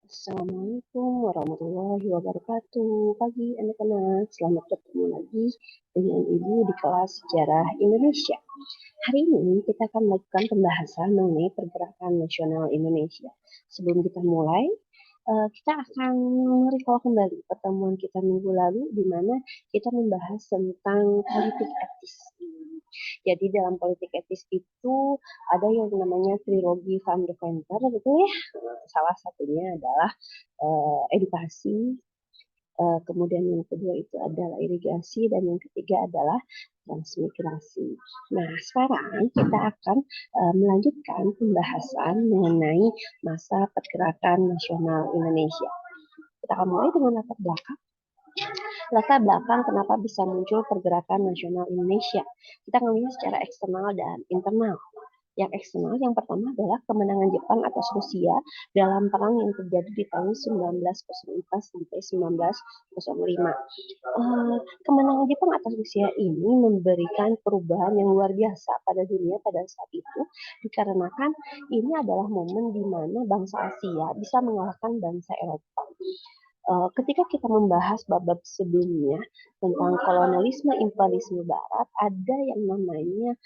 Assalamualaikum warahmatullahi wabarakatuh. Pagi anak-anak, selamat ketemu lagi dengan Ibu di kelas Sejarah Indonesia. Hari ini kita akan melakukan pembahasan mengenai pergerakan nasional Indonesia. Sebelum kita mulai, kita akan recall kembali pertemuan kita minggu lalu di mana kita membahas tentang politik etis. Jadi dalam politik etis itu ada yang namanya trilogi Van Deventer, betul ya? Salah satunya adalah edukasi, kemudian yang kedua itu adalah irigasi, dan yang ketiga adalah transmigrasi. Nah, sekarang kita akan melanjutkan pembahasan mengenai masa pergerakan nasional Indonesia. Kita akan mulai dengan latar belakang. Latar belakang kenapa bisa muncul pergerakan nasional Indonesia. Kita akan lihat secara eksternal dan internal. Yang eksternal yang pertama adalah kemenangan Jepang atas Rusia dalam perang yang terjadi di tahun 1904 sampai 1905. Kemenangan Jepang atas Rusia ini memberikan perubahan yang luar biasa pada dunia pada saat itu, dikarenakan ini adalah momen di mana bangsa Asia bisa mengalahkan bangsa Eropa. Ketika kita membahas bab-bab sebelumnya tentang kolonialisme imperialisme Barat, ada yang namanya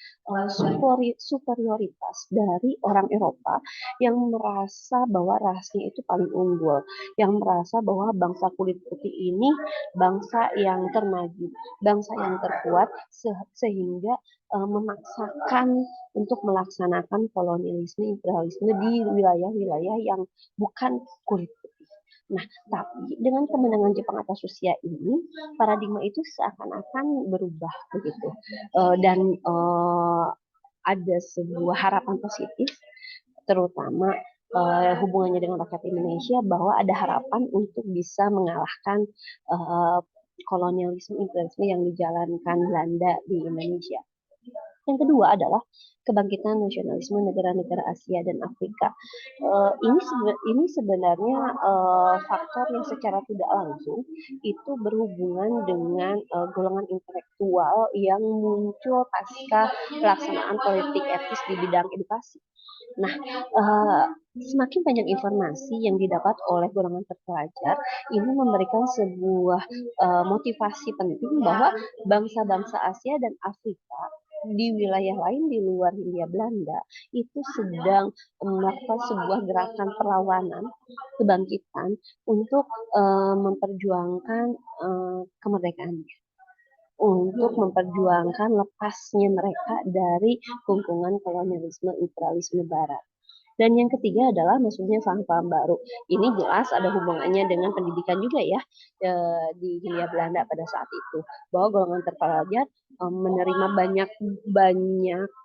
superioritas dari orang Eropa yang merasa bahwa rasnya itu paling unggul, yang merasa bahwa bangsa kulit putih ini bangsa yang termaju, bangsa yang terkuat, sehingga memaksakan untuk melaksanakan kolonialisme imperialisme di wilayah-wilayah yang bukan kulit putih. Nah, tapi dengan kemenangan Jepang atas Rusia ini, paradigma itu seakan-akan berubah begitu. Dan ada sebuah harapan positif, terutama hubungannya dengan rakyat Indonesia, bahwa ada harapan untuk bisa mengalahkan kolonialisme imperialisme yang dijalankan Belanda di Indonesia. Yang kedua adalah kebangkitan nasionalisme negara-negara Asia dan Afrika. Ini sebenarnya faktor yang secara tidak langsung itu berhubungan dengan golongan intelektual yang muncul pasca pelaksanaan politik etis di bidang edukasi. Nah, semakin banyak informasi yang didapat oleh golongan terpelajar, ini memberikan sebuah motivasi penting bahwa bangsa-bangsa Asia dan Afrika di wilayah lain di luar Hindia Belanda itu sedang melakukan sebuah gerakan perlawanan, kebangkitan untuk memperjuangkan kemerdekaannya, untuk memperjuangkan lepasnya mereka dari kungkungan kolonialisme imperialisme Barat. Dan yang ketiga adalah maksudnya paham-paham baru. Ini jelas ada hubungannya dengan pendidikan juga ya, di Hindia Belanda pada saat itu. Bahwa golongan terpelajar menerima banyak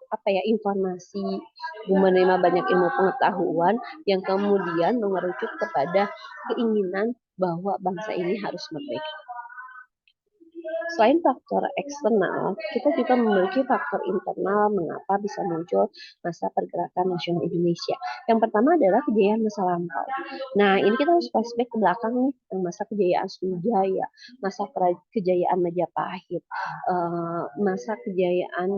apa ya, informasi, menerima banyak ilmu pengetahuan yang kemudian mengerucut kepada keinginan bahwa bangsa ini harus merdeka. Selain faktor eksternal, kita juga memiliki faktor internal mengapa bisa muncul masa pergerakan nasional Indonesia. Yang pertama adalah kejayaan masa lampau. Nah, ini kita harus flashback ke belakang nih, masa kejayaan Sriwijaya, masa kejayaan Majapahit, masa kejayaan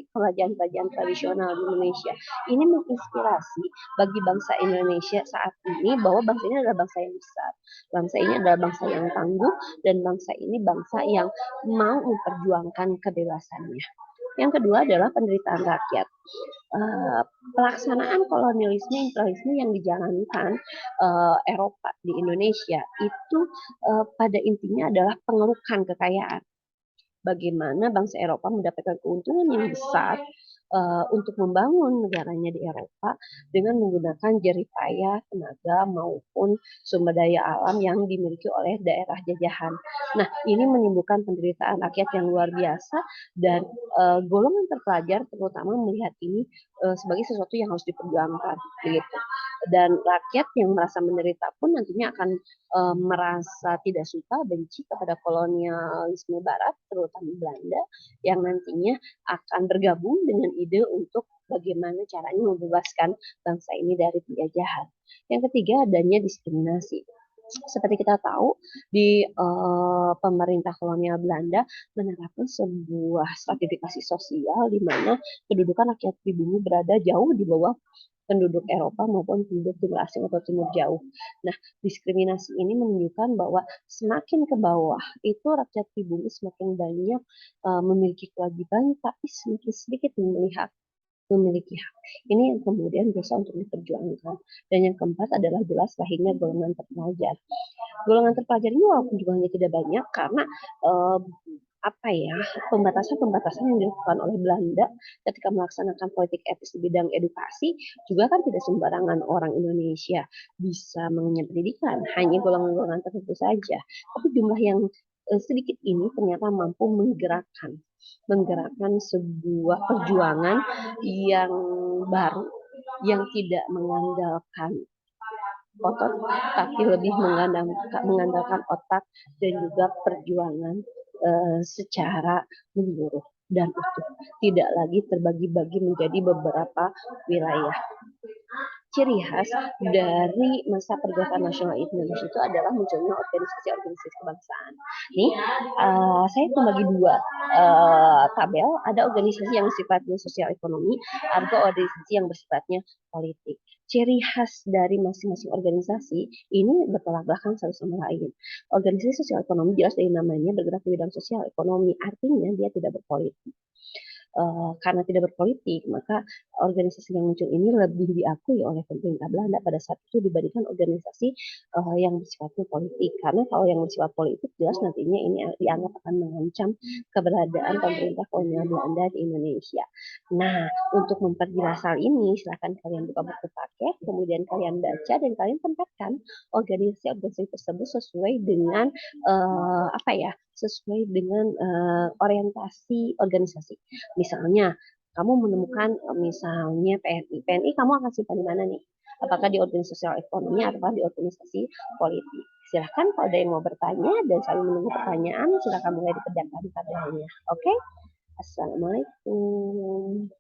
kerajaan-kerajaan tradisional di Indonesia. Ini menginspirasi bagi bangsa Indonesia saat ini bahwa bangsa ini adalah bangsa yang besar. Bangsa ini adalah bangsa yang tangguh, dan bangsa ini bangsa yang mau memperjuangkan kebebasannya. Yang kedua adalah penderitaan rakyat. Pelaksanaan kolonialisme imperialisme yang dijalankan Eropa di Indonesia itu pada intinya adalah pengerukan kekayaan. Bagaimana bangsa Eropa mendapatkan keuntungan yang besar untuk membangun negaranya di Eropa dengan menggunakan jerih payah, tenaga, maupun sumber daya alam yang dimiliki oleh daerah jajahan. Nah, ini menimbulkan penderitaan rakyat yang luar biasa, dan golongan terpelajar terutama melihat ini sebagai sesuatu yang harus diperjuangkan, begitu. Dan rakyat yang merasa menderita pun nantinya akan merasa tidak suka, benci kepada kolonialisme Barat, terutama Belanda, yang nantinya akan bergabung dengan ide untuk bagaimana caranya membebaskan bangsa ini dari penjajahan. Yang ketiga, adanya diskriminasi. Seperti kita tahu, di pemerintah kolonial Belanda menerapkan sebuah stratifikasi sosial di mana kedudukan rakyat pribumi berada jauh di bawah penduduk Eropa maupun penduduk timur asing atau timur jauh. Nah, diskriminasi ini menunjukkan bahwa semakin ke bawah itu rakyat pribumi semakin banyak memiliki kewajiban, tapi semakin sedikit memiliki hak. Ini yang kemudian berusaha untuk diperjuangkan. Dan yang keempat adalah jelas lahirnya golongan terpelajar. Golongan terpelajar ini walaupun jumlahnya tidak banyak karena eh, apa ya, pembatasan-pembatasan yang dilakukan oleh Belanda ketika melaksanakan politik etis di bidang edukasi juga kan tidak sembarangan orang Indonesia bisa mengenyam pendidikan, hanya golongan-golongan tertentu saja. Tapi jumlah yang sedikit ini ternyata mampu menggerakkan sebuah perjuangan yang baru, yang tidak mengandalkan otot, tapi lebih mengandalkan otak dan juga perjuangan secara menyeluruh dan utuh. Tidak lagi terbagi-bagi menjadi beberapa wilayah. Ciri khas dari masa pergerakan nasional Indonesia itu adalah munculnya organisasi-organisasi kebangsaan. Nih, saya membagi dua tabel. Ada organisasi yang sifatnya sosial ekonomi, ada organisasi yang bersifatnya politik. Ciri khas dari masing-masing organisasi ini bertolak belakang satu sama lain. Organisasi sosial ekonomi jelas dari namanya bergerak di bidang sosial ekonomi, artinya dia tidak berpolitik. Karena tidak berpolitik, maka organisasi yang muncul ini lebih diakui oleh pemerintah Belanda pada saat itu dibandingkan organisasi yang bersifatnya politik. Karena kalau yang bersifat politik jelas nantinya ini dianggap akan mengancam keberadaan pemerintah kolonial Belanda di Indonesia. Nah, untuk memperjelas hal ini, silakan kalian buka buku paket, kemudian kalian baca dan kalian tempatkan organisasi-organisasi tersebut sesuai dengan apa ya, sesuai dengan orientasi organisasi. Misalnya, kamu menemukan misalnya PNI. PNI kamu akan simpan di mana nih? Apakah di organisasi sosial ekonomi atau di organisasi politik? Silahkan kalau ada yang mau bertanya dan sambil menunggu pertanyaan, silahkan mulai dikerjakan tabelnya. Oke? Assalamualaikum.